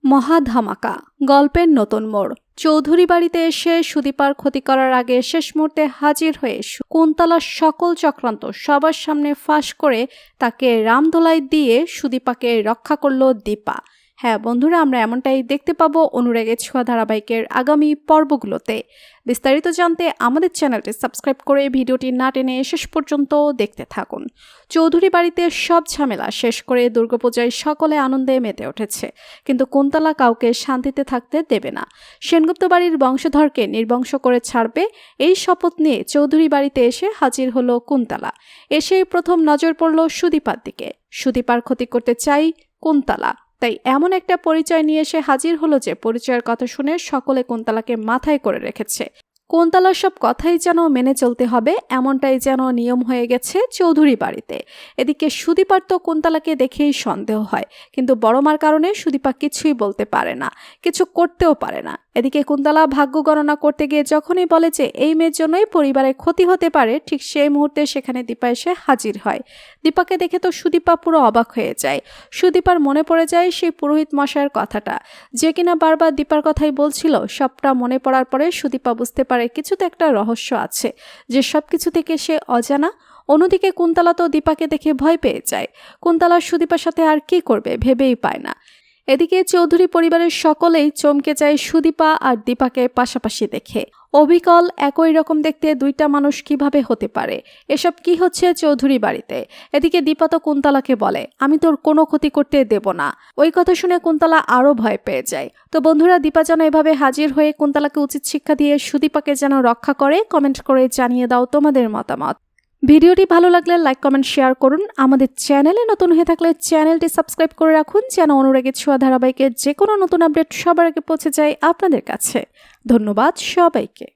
মহা ধামাকা গল্পের নতুন মোড়। চৌধুরী বাড়িতে এসে সুদীপার ক্ষতি করার আগে শেষ মুহূর্তে হাজির হয়ে কুন্তলার সকল চক্রান্ত সবার সামনে ফাঁস করে তাকে রামদোলাই দিয়ে সুদীপাকে রক্ষা করল দীপা। হ্যাঁ বন্ধুরা, আমরা এমনটাই দেখতে পাবো অনুরাগের ছোঁয়া ধারাবাহিকের আগামী পর্বগুলোতে। বিস্তারিত জানতে আমাদের চ্যানেলটি সাবস্ক্রাইব করে ভিডিওটি না টেনে শেষ পর্যন্ত দেখতে থাকুন। চৌধুরী বাড়িতে সব ঝামেলা শেষ করে দুর্গাপূজায় সকলে আনন্দে মেতে উঠেছে, কিন্তু কুন্তলা কাউকে শান্তিতে থাকতে দেবে না। সেনগুপ্ত বাড়ির বংশধরকে নির্বংশ করে ছাড়বে এই শপথ নিয়ে চৌধুরী বাড়িতে এসে হাজির হলো কুন্তলা। এসেই প্রথম নজর পড়ল সুদীপার দিকে। সুদীপার ক্ষতি করতে চাই কুন্তলা, তাই এমন একটা পরিচয় নিয়ে এসে হাজির হলো যে পরিচয়ের কথা শুনে সকলে কুন্তলাকে মাথায় করে রেখেছে। কুন্তলার সব কথাই যেন মেনে চলতে হবে, এমনটাই যেন নিয়ম হয়ে গেছে চৌধুরী বাড়িতে। এদিকে সুদীপার তো কুন্তলাকে দেখেই সন্দেহ হয়, কিন্তু বড় মার কারণে সুদীপা কিছুই বলতে পারে না, কিছু করতেও পারে না। এদিকে কুন্তলা ভাগ্য গণনা করতে গিয়ে যখনই বলে যে এই মেয়ের জন্যই পরিবারের ক্ষতি হতে পারে, ঠিক সেই মুহূর্তে সেখানে দীপা এসে হাজির হয়। দীপাকে দেখে তো সুদীপা পুরো অবাক হয়ে যায়। সুদীপার মনে পড়ে যায় সেই পুরোহিত মশাইয়ের কথাটা, যে কিনা বারবার দীপার কথাই বলছিল। সবটা মনে পড়ার পরে সুদীপা বুঝতে পারে কিছু তো একটা রহস্য আছে, যে সবকিছু থেকে সে অজানা। অন্যদিকে কুন্তলা তো দীপাকে দেখে ভয় পেয়ে যায়। কুন্তলা সুদীপার সাথে আর কি করবে ভেবেই পায় না। এদিকে চৌধুরী পরিবারের সকলেই চমকে যায় সুদীপা আর দীপাকে পাশাপাশি দেখে। অবিকল একই রকম দেখতে দুইটা মানুষ কিভাবে হতে পারে? এসব কি হচ্ছে চৌধুরী বাড়িতে? এদিকে দীপা তো কুন্তলাকে বলে, আমি তোর কোনো ক্ষতি করতে দেব না। ওই কথা শুনে কুন্তলা আরো ভয় পেয়ে যায়। তো বন্ধুরা, দীপা যেন এভাবে হাজির হয়ে কুন্তলাকে উচিত শিক্ষা দিয়ে সুদীপাকে যেন রক্ষা করে, কমেন্ট করে জানিয়ে দাও তোমাদের মতামত। ভিডিওটি ভালো লাগলে লাইক কমেন্ট শেয়ার করুন। আমাদের চ্যানেলে নতুন হয়ে থাকলে চ্যানেলটি সাবস্ক্রাইব করে রাখুন, যেন অনুরাগের ছোঁয়া ধারাবাহিকের যে কোনো নতুন আপডেট সবার আগে পৌঁছে যায় আপনাদের কাছে। ধন্যবাদ সবাইকে।